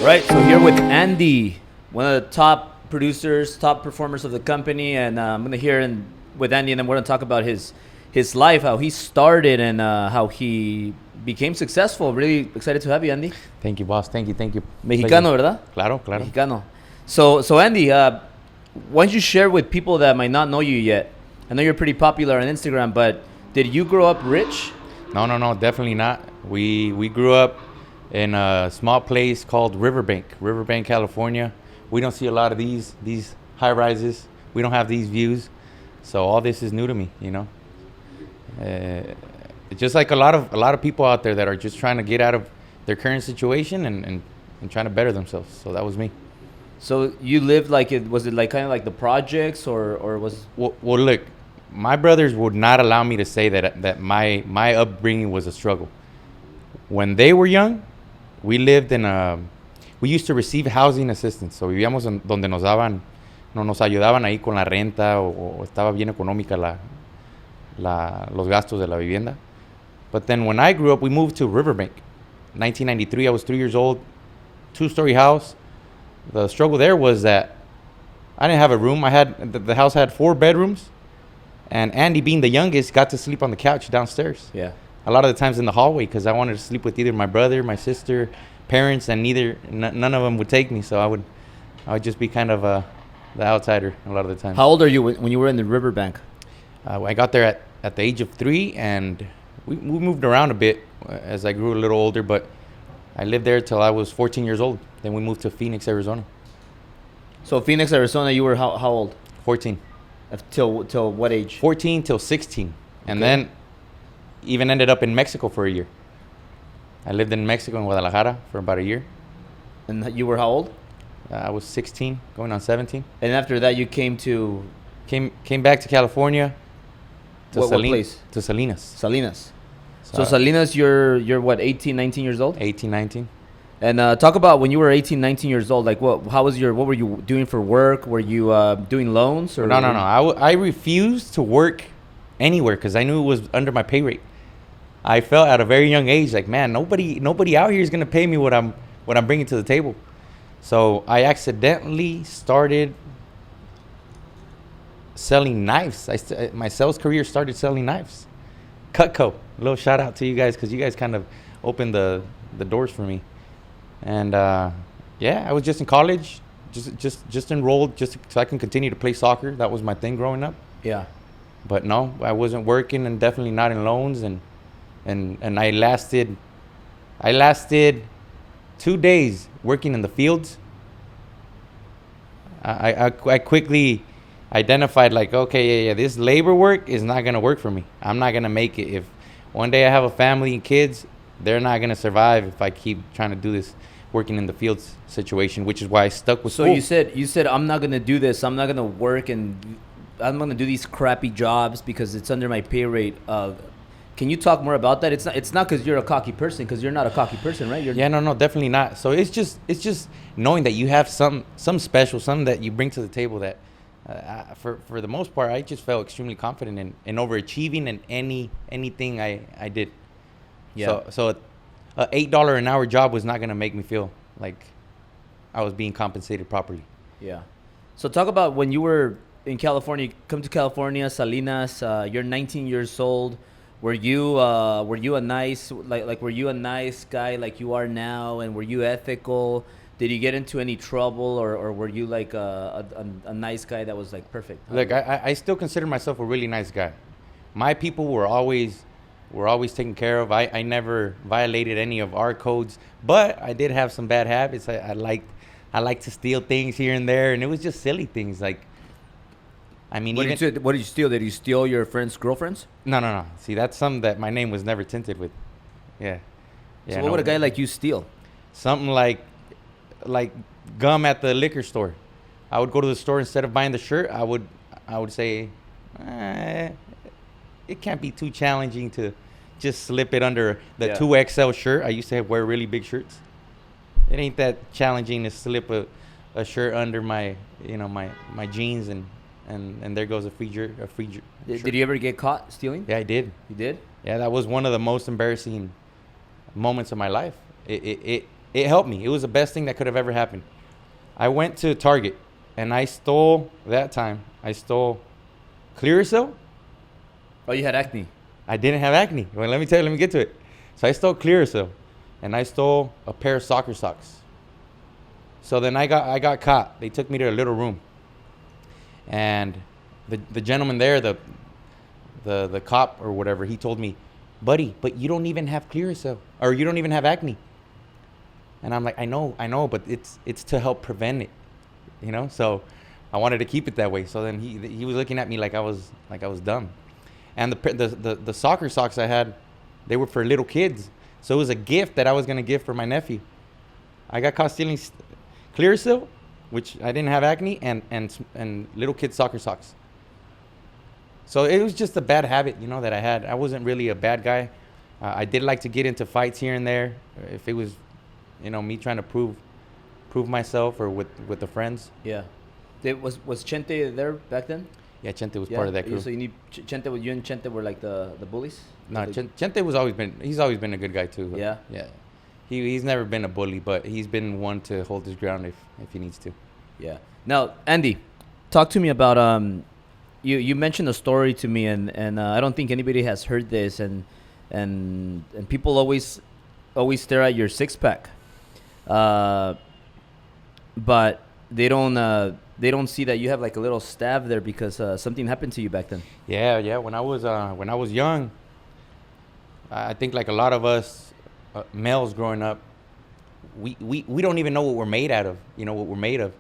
right, so here with Andy, one of the top producers, top performers of the company, and I'm going to hear with Andy, and then we're going to talk about his life, how he started, and how he became successful. Really excited to have you, Andy. Thank you, boss. Thank you. Mexicano, ¿verdad? Claro. Mexicano. So Andy, why don't you share with people that might not know you yet? I know you're pretty popular on Instagram, but did you grow up rich? No, definitely not. We grew up in a small place called Riverbank, California. We don't see a lot of these high rises. We don't have these views. So all this is new to me, you know. Just like a lot of people out there that are just trying to get out of their current situation and trying to better themselves. So that was me. So you lived was it like kind of like the projects or was? Well, look, my brothers would not allow me to say that my upbringing was a struggle. When they were young, we lived we used to receive housing assistance. So vivíamos donde nos ayudaban ahí con la renta o estaba bien económica los gastos de la vivienda. But then when I grew up, we moved to Riverbank. 1993, I was 3 years old, 2-story house. The struggle there was that I didn't have a room. The house had 4 bedrooms, and Andy, being the youngest, got to sleep on the couch downstairs. Yeah. A lot of the times in the hallway because I wanted to sleep with either my brother, my sister, parents, and none of them would take me. So I would just be kind of the outsider a lot of the time. How old are you when you were in the Riverbank? I got there at the age of 3, and we moved around a bit as I grew a little older, but I lived there till I was 14 years old. Then we moved to Phoenix, Arizona. So Phoenix, Arizona, you were how old? 14. Till what age? 14 till 16. And then even ended up in Mexico for a year. I lived in Mexico, in Guadalajara, for about a year. And you were how old? I was 16, going on 17. And after that, you came back to California. What place? To Salinas. Salinas. So Salinas, you're what, 18, 19 years old? 18, 19. And talk about when you were 18, 19 years old. Like, what were you doing for work? Were you doing loans? Or No. I refused to work anywhere because I knew it was under my pay rate. I felt at a very young age like, man, nobody out here is gonna pay me what I'm bringing to the table. So I accidentally started selling knives. My sales career started selling knives. Cutco. A little shout out to you guys because you guys kind of opened the doors for me. And I was just in college, just enrolled so I can continue to play soccer. That was my thing growing up. Yeah. But no, I wasn't working and definitely not in loans. And I lasted 2 days working in the fields. I quickly identified like, okay, this labor work is not going to work for me. I'm not going to make it. If one day I have a family and kids, they're not going to survive if I keep trying to do this working in the fields situation, which is why I stuck with school. So you said I'm not going to do this. I'm not going to work and I'm going to do these crappy jobs because it's under my pay rate. Can you talk more about that? It's not because you're a cocky person, because you're not a cocky person, right? No, definitely not. So it's just knowing that you have some special, something that you bring to the table that for the most part, I just felt extremely confident in overachieving in anything I did. Yeah. So a $8 an hour job was not going to make me feel like I was being compensated properly. Yeah. So talk about when you were in California, come to California, Salinas, you're 19 years old. Were you a nice were you a nice guy like you are now, and were you ethical? Did you get into any trouble, or were you like a nice guy that was like perfect? Look, I still consider myself a really nice guy. My people were always taken care of. I never violated any of our codes, but I did have some bad habits. I like to steal things here and there, and it was just silly things like. I mean, what did you steal? Did you steal your friends' girlfriends? No. See, that's something that my name was never tinted with. Yeah. So what would a guy like you steal? Something like gum at the liquor store. I would go to the store, instead of buying the shirt, I would say, it can't be too challenging to just slip it under the 2XL shirt. I used to wear really big shirts. It ain't that challenging to slip a shirt under my jeans and there goes a free shirt. Did you ever get caught stealing? Yeah, I did. You did? Yeah, that was one of the most embarrassing moments of my life. It helped me. It was the best thing that could have ever happened. I went to Target and I stole Clearasil. Oh, you had acne. I didn't have acne. Well, let me get to it. So I stole Clearasil and I stole a pair of soccer socks. So then I got caught. They took me to a little room. And the gentleman there, the cop or whatever, he told me, buddy, but you don't even have Clearasil, or you don't even have acne. And I'm like, I know, but it's to help prevent it, you know. So I wanted to keep it that way. So then he was looking at me like I was dumb. And the soccer socks I had, they were for little kids. So it was a gift that I was gonna give for my nephew. I got caught stealing Clearasil, which I didn't have acne, and little kid soccer socks. So it was just a bad habit, you know, that I had. I wasn't really a bad guy. I did like to get into fights here and there, if it was, you know, me trying to prove myself, or with the friends. Yeah. Was Chente there back then? Yeah, Chente was part of that crew. So you need Chente. You and Chente were like the bullies? No, Chente he's always been a good guy too. Yeah. Yeah. He's never been a bully, but he's been one to hold his ground if he needs to. Yeah. Now, Andy, talk to me about you mentioned a story to me, and I don't think anybody has heard this, and people always stare at your six pack, but they don't see that you have like a little stab there because something happened to you back then. Yeah. When I was young, I think like a lot of us males growing up, we don't even know what we're made out of. You know what we're made of,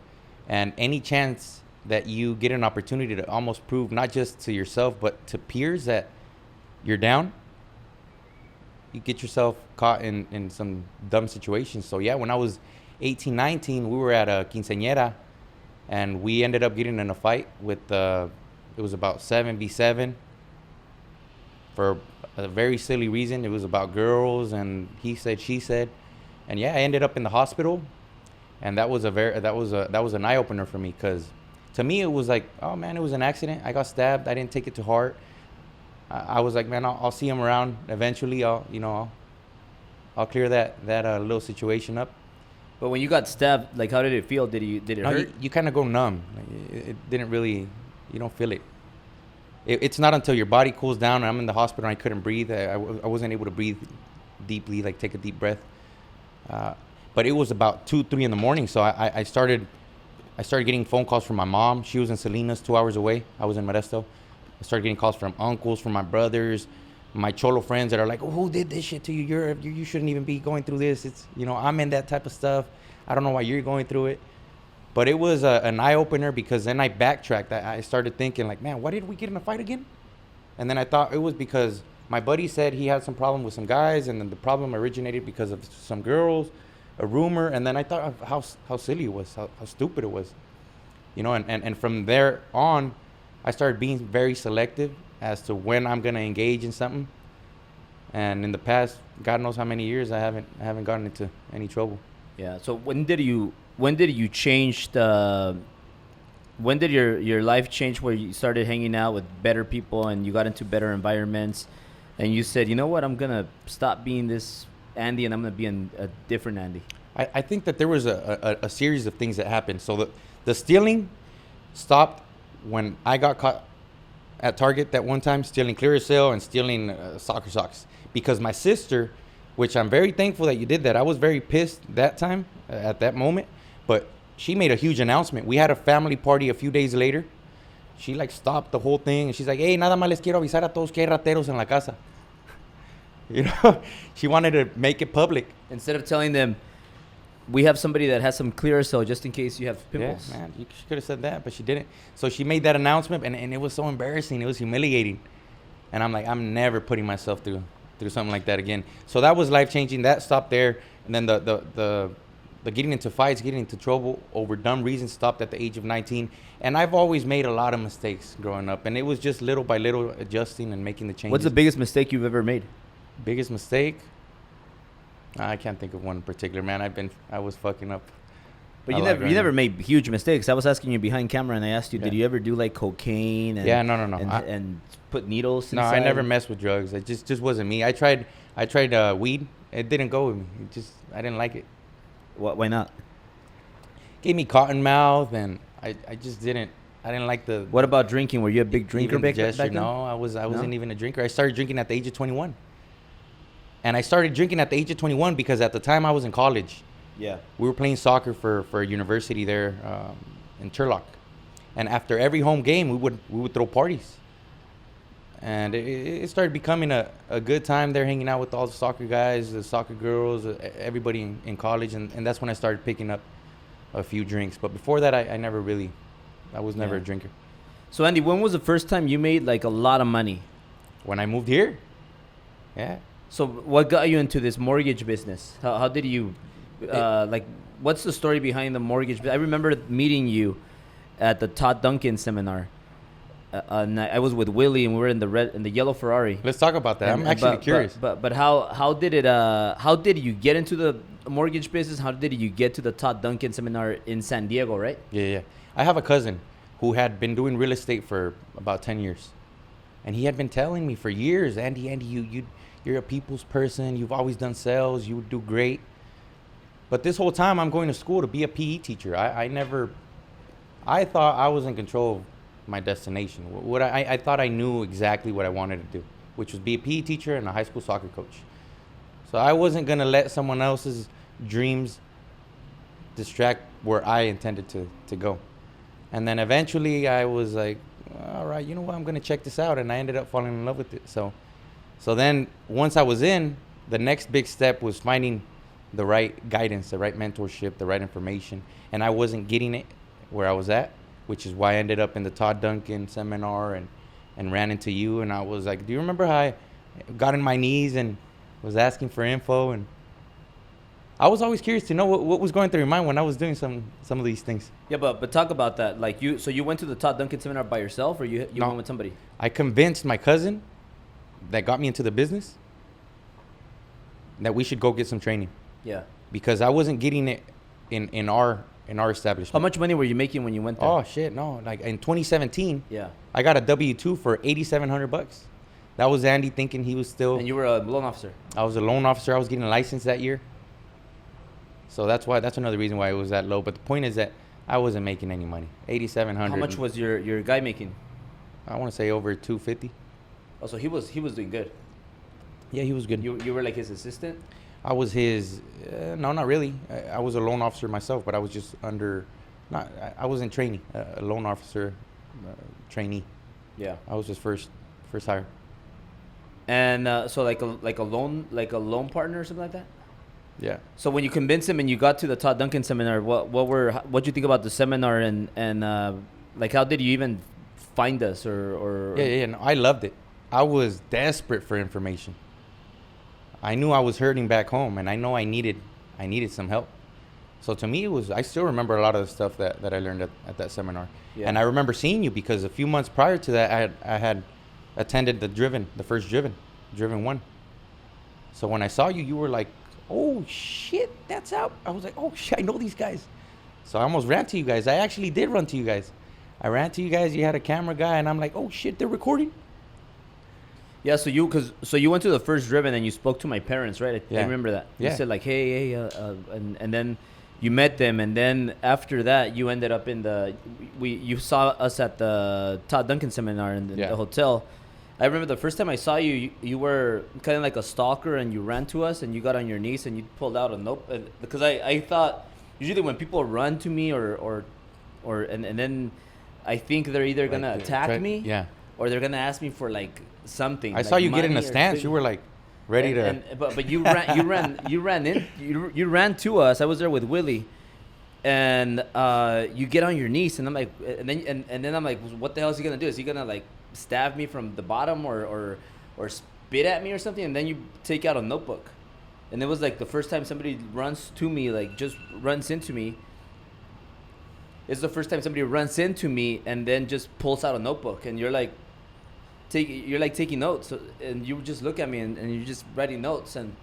and any chance that you get an opportunity to almost prove not just to yourself but to peers that you're down, you get yourself caught in some dumb situations. So yeah, when I was 18, 19, we were at a quinceañera, and we ended up getting in a fight with it was about 7v7 for a very silly reason. It was about girls and he said, she said, and yeah, I ended up in the hospital, and that was an eye opener for me, because to me it was like, oh man, it was an accident. I got stabbed. I didn't take it to heart. I was like, man, I'll see him around eventually. I'll clear that little situation up. But when you got stabbed, like, how did it feel? Did it hurt? You kind of go numb. Like, it didn't really, you don't feel it. It's not until your body cools down, and I'm in the hospital and I couldn't breathe. I wasn't able to breathe deeply, like take a deep breath. But it was about 2-3 in the morning, so I started getting phone calls from my mom. She was in Salinas, 2 hours away. I was in Modesto. I started getting calls from uncles, from my brothers, my cholo friends that are like, oh, who did this shit to you? You shouldn't even be going through this. It's, you know, I'm in that type of stuff. I don't know why you're going through it. But it was an eye-opener, because then I backtracked. I started thinking, like, man, why did we get in a fight again? And then I thought it was because my buddy said he had some problem with some guys, and then the problem originated because of some girls, a rumor. And then I thought of how silly it was, how stupid it was. You know, and from there on, I started being very selective as to when I'm going to engage in something. And in the past, God knows how many years, I haven't gotten into any trouble. Yeah. So when did you change when did your life change, where you started hanging out with better people and you got into better environments, and you said, you know what, I'm going to stop being this Andy and I'm going to be a different Andy? I think that there was a series of things that happened. So the stealing stopped when I got caught at Target that one time, stealing Clearasil and stealing soccer socks. Because my sister, which I'm very thankful that you did that. I was very pissed that time, at that moment. But she made a huge announcement. We had a family party a few days later. She like stopped the whole thing. And she's like, hey, nada más les quiero avisar a todos que hay rateros en la casa. You know, she wanted to make it public. Instead of telling them, we have somebody that has some Clearasil just in case you have pimples. Yeah, man, she could have said that, but she didn't. So she made that announcement, and it was so embarrassing. It was humiliating. And I'm like, I'm never putting myself through something like that again. So that was life-changing. That stopped there. And then the getting into fights, getting into trouble over dumb reasons stopped at the age of 19. And I've always made a lot of mistakes growing up. And it was just little by little adjusting and making the changes. What's the biggest mistake you've ever made? Biggest mistake? I can't think of one in particular, man. I was fucking up. But you never made huge mistakes. I was asking you behind camera, and I asked you, did you ever do like cocaine? And, yeah, no. And put needles inside? No, I never messed with drugs. It just wasn't me. I tried weed. It didn't go with me. I didn't like it. Why not? Gave me cotton mouth, and I just didn't. I didn't like the. What about drinking? Were you a big drinker even the back gesture. then? No, I wasn't No? even a drinker. I started drinking at the age of 21. And I started drinking at the age of 21 because at the time I was in college. Yeah. We were playing soccer for a university there in Turlock. And after every home game, we would throw parties. And it started becoming a good time there, hanging out with all the soccer guys, the soccer girls, everybody in college. And that's when I started picking up a few drinks. But before that, I was never a drinker. So Andy, when was the first time you made like a lot of money? When I moved here, yeah. So what got you into this mortgage business? How did you, like, what's the story behind the mortgage? I remember meeting you at the Todd Duncan Seminar. And I was with Willy, and we were in the yellow Ferrari. Let's talk about that. I'm actually curious. But how did you get into the mortgage business? How did you get to the Todd Duncan Seminar in San Diego, right? Yeah. I have a cousin who had been doing real estate for about 10 years. And he had been telling me for years, Andy, you're a people's person. You've always done sales. You would do great. But this whole time I'm going to school to be a PE teacher. I thought I was in control of my destination. I thought I knew exactly what I wanted to do, which was be a PE teacher and a high school soccer coach. So I wasn't going to let someone else's dreams distract where I intended to go. And then eventually I was like, all right, you know what? I'm going to check this out. And I ended up falling in love with it. So then once I was in, the next big step was finding the right guidance, the right mentorship, the right information. And I wasn't getting it where I was at, which is why I ended up in the Todd Duncan Seminar and ran into you. And I was like, do you remember how I got on my knees and was asking for info? And I was always curious to know what was going through your mind when I was doing some of these things. Yeah, but talk about that. Like you went to the Todd Duncan Seminar by yourself, or you No. went with somebody? I convinced my cousin that got me into the business that we should go get some training Yeah. because I wasn't getting it in our establishment. How much money were you making when you went there? Oh shit, no! Like in 2017, Yeah. I got a W-2 for $8,700. That was Andy thinking he was still. And you were a loan officer. I was a loan officer. I was getting a license that year. So that's another reason why it was that low. But the point is that I wasn't making any money. $8,700. How much was your guy making? I want to say over $250. Oh, so he was doing good. Yeah, he was good. You were like his assistant? I was his. No, not really. I was a loan officer myself, but I was just under. I wasn't trainee. A loan officer, trainee. Yeah. I was his first hire. And so like a loan partner or something like that? Yeah. So when you convinced him and you got to the Todd Duncan Seminar, what'd you think about the seminar and like how did you even find us or? Yeah. No, I loved it. I was desperate for information. I knew I was hurting back home, and I know I needed some help. So to me, I still remember a lot of the stuff that I learned at that seminar. Yeah. And I remember seeing you because a few months prior to that, I had attended the first Driven 1. So when I saw you, you were like, oh shit, that's out. I was like, oh shit, I know these guys. So I almost ran to you guys. I actually did run to you guys. I ran to you guys. You had a camera guy, and I'm like, oh shit, they're recording. Yeah, so you went to the first Driven and you spoke to my parents, right? I remember that. You Yeah. said like, hey, and then you met them, and then after that you ended up in you saw us at the Todd Duncan Seminar in the hotel. I remember the first time I saw you, you were kind of like a stalker, and you ran to us and you got on your knees and you pulled out a note, because I thought usually when people run to me or then I think they're either gonna attack me, or they're gonna ask me for like something. I saw you get in a stance. You were like ready to. But you ran to us. I was there with Willy, and you get on your knees, and I'm like, and then I'm like, what the hell is he gonna do? Is he gonna like stab me from the bottom or spit at me or something? And then you take out a notebook, and it was like the first time somebody runs to me, like just runs into me. It's the first time somebody runs into me and then just pulls out a notebook, and you're like taking notes, and you just look at me and you're just writing notes, and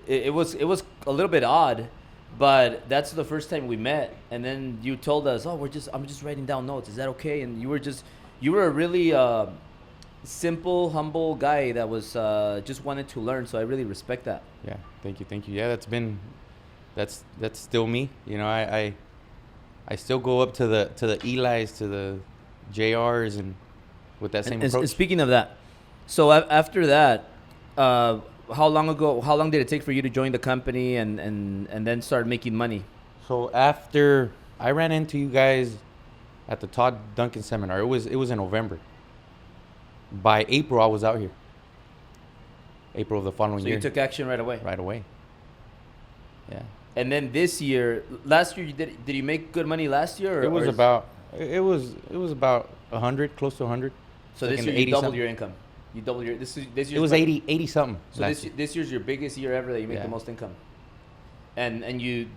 it was a little bit odd, but that's the first time we met. And then you told us, I'm just writing down notes, is that okay? And you were a really simple, humble guy that was just wanted to learn, so I really respect that. Yeah, thank you. Yeah, that's been that's still me. You know, I still go up to the Eli's, to the JRs, and with that same approach. And speaking of that, so after that, how long did it take for you to join the company and then start making money? So after I ran into you guys at the Todd Duncan Seminar, it was in November. By April, I was out here. April of the following year. So you took action right away. Right away. Yeah. And then last year, did you make good money last year? It was about 100, close to 100. So this year you doubled your income. You doubled your this year. It was 80 something. So this year's your biggest year ever that you make the most income. And you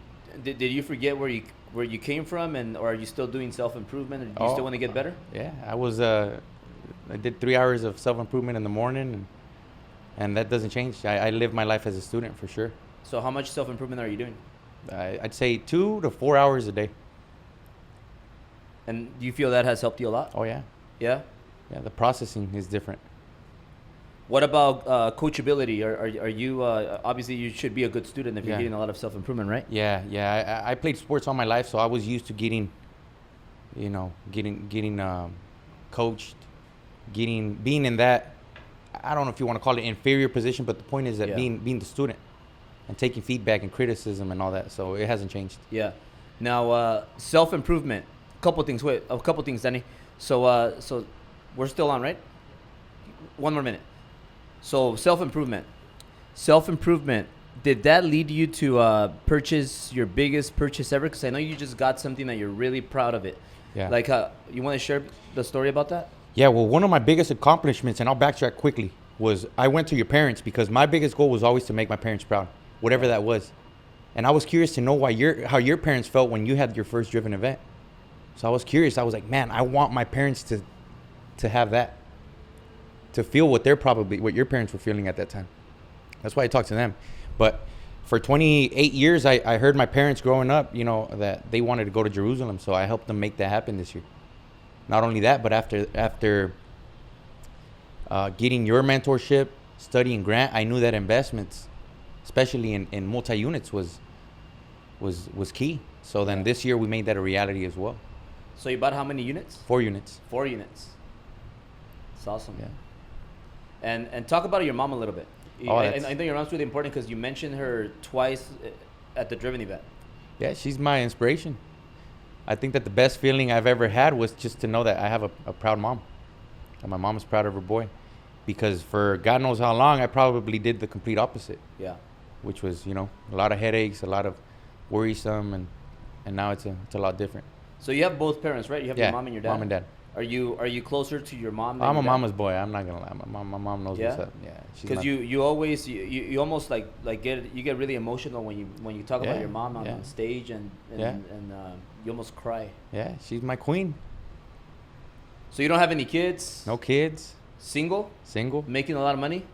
did you forget where you came from, or are you still doing self-improvement, or do you still want to get better? Yeah, I did 3 hours of self-improvement in the morning, and that doesn't change. I live my life as a student for sure. So how much self-improvement are you doing? I'd say 2 to 4 hours a day. And do you feel that has helped you a lot? Oh yeah. Yeah? Yeah, the processing is different. What about coachability? Are you obviously you should be a good student if you're getting a lot of self-improvement, right? Yeah. I played sports all my life, so I was used to getting coached, being in that, I don't know if you want to call it inferior position, but the point is that being the student and taking feedback and criticism and all that. So it hasn't changed. Yeah. Now self-improvement. A couple things, Danny. So we're still on, right? One more minute. So self-improvement. Did that lead you to purchase your biggest purchase ever? Because I know you just got something that you're really proud of it. Yeah. Like, you want to share the story about that? Yeah, well, one of my biggest accomplishments, and I'll backtrack quickly, was I went to your parents because my biggest goal was always to make my parents proud, whatever that was. And I was curious to know how your parents felt when you had your first driven event. So I was curious. I was like, man, I want my parents to have that, to feel what your parents were feeling at that time. That's why I talked to them. But for 28 years, I heard my parents growing up, that they wanted to go to Jerusalem. So I helped them make that happen this year. Not only that, but after getting your mentorship, studying Grant, I knew that investments, especially in multi-units, was key. So then this year we made that a reality as well. So you bought how many units? 4 units. 4 units. It's awesome. Yeah. And talk about your mom a little bit. I think your mom's really important because you mentioned her twice at the Driven event. Yeah, she's my inspiration. I think that the best feeling I've ever had was just to know that I have a proud mom. And my mom is proud of her boy. Because for God knows how long, I probably did the complete opposite. Yeah. Which was, a lot of headaches, a lot of worrisome, and now it's a lot different. So you have both parents, right? You have your mom and your dad? Mom and dad. Are you closer to your mom than I'm your a dad? mama's boy. I'm not gonna lie. My mom knows what's up. Yeah. Because you always you almost like get really emotional when you talk about your mom on stage and you almost cry. Yeah, she's my queen. So you don't have any kids? No kids. Single. Making a lot of money.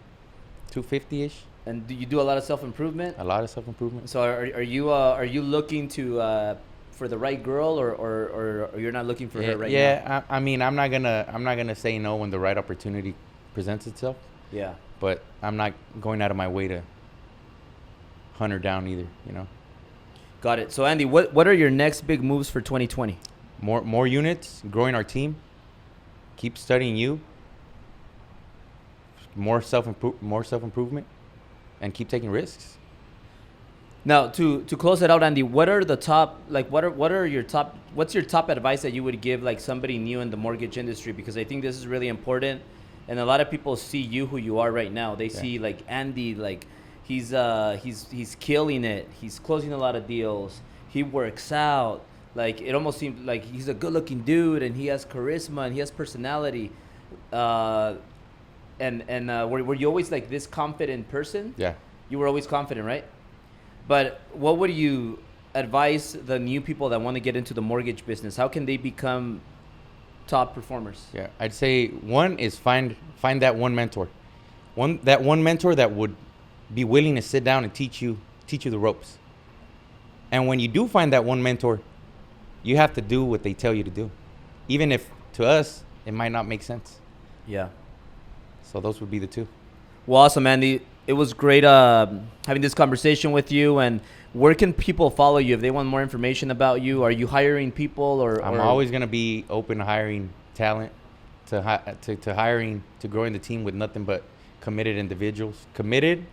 250-ish. And do you do a lot of self-improvement? A lot of self-improvement. So are you looking to for the right girl, or you're not looking for her right now? Yeah, I mean, I'm not gonna say no when the right opportunity presents itself. Yeah. But I'm not going out of my way to hunt her down either. Got it. So Andy, what are your next big moves for 2020? More units, growing our team, keep studying you, more self-improvement, and keep taking risks. Now, to close it out, Andy, what are the top, what's your top advice that you would give like somebody new in the mortgage industry? Because I think this is really important, and a lot of people see you who you are right now. They see like Andy, like he's killing it. He's closing a lot of deals. He works out. Like it almost seems like he's a good-looking dude, and he has charisma and he has personality. Were you always like this confident person? Yeah. You were always confident, right? But what would you advise the new people that want to get into the mortgage business? How can they become top performers? Yeah, I'd say one is find that one mentor. That one mentor that would be willing to sit down and teach you the ropes. And when you do find that one mentor, you have to do what they tell you to do. Even if to us it might not make sense. Yeah. So those would be the two. Well, awesome, Andy. it was great having this conversation with you. And where can people follow you if they want more information about you? Are you hiring people or? I'm always gonna be open to hiring talent, to hiring, to growing the team with nothing but committed individuals, committed,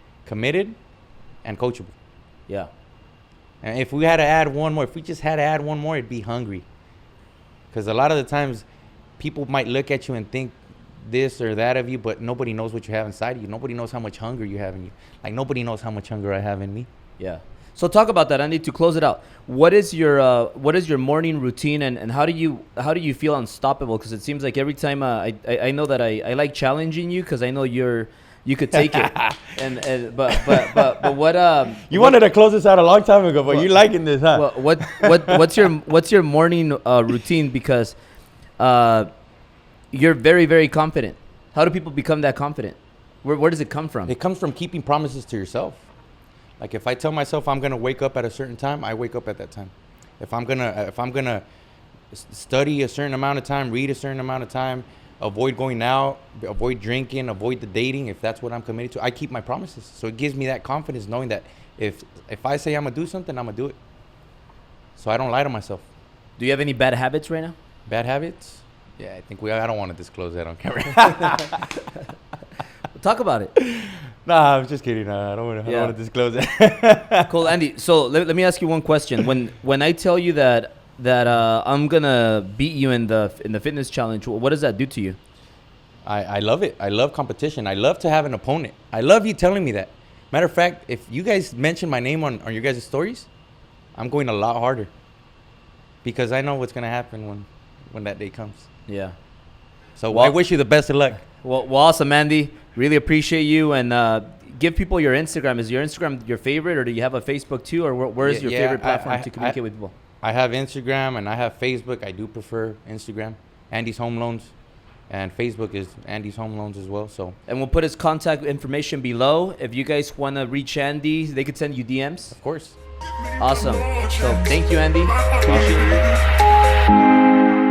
and coachable. Yeah. And if we had to add one more, if we just had to add one more, it'd be hungry. Because a lot of the times, people might look at you and think this or that of you, but nobody knows what you have inside of you. Nobody knows how much hunger you have in you. Like, nobody knows how much hunger I have in me. Yeah. So talk about that, Andy. To close it out, what is your morning routine, and how do you feel unstoppable? Because it seems like every time I know that I like challenging you because I know you could take it. but what you wanted to close this out a long time ago, but you liking this, huh? What's your morning routine? Because you're very, very confident. How do people become that confident? Where does it come from? It comes from keeping promises to yourself. Like, if I tell myself I'm gonna wake up at a certain time, I wake up at that time. If I'm gonna study a certain amount of time, read a certain amount of time, avoid going out, avoid drinking, avoid the dating, if that's what I'm committed to, I keep my promises. So it gives me that confidence knowing that if I say I'm gonna do something, I'm gonna do it. So I don't lie to myself. Do you have any bad habits right now? Bad habits? Yeah, I don't want to disclose that on camera. Talk about it. Nah, I'm just kidding. I don't want to disclose it. Cool, Andy. So let me ask you one question. When I tell you that I'm gonna beat you in the fitness challenge, what does that do to you? I love it. I love competition. I love to have an opponent. I love you telling me that. Matter of fact, if you guys mention my name on your guys' stories, I'm going a lot harder because I know what's gonna happen when that day comes. Yeah. So I wish you the best of luck. Well, awesome, Andy. Really appreciate you, and give people your Instagram. Is your Instagram your favorite, or do you have a Facebook too, or where is your favorite platform to communicate with people? I have Instagram and I have Facebook. I do prefer Instagram, Andy's Home Loans, and Facebook is Andy's Home Loans as well. So. And we'll put his contact information below. If you guys want to reach Andy, they could send you DMs. Of course. Awesome. So thank you, Andy. Appreciate you.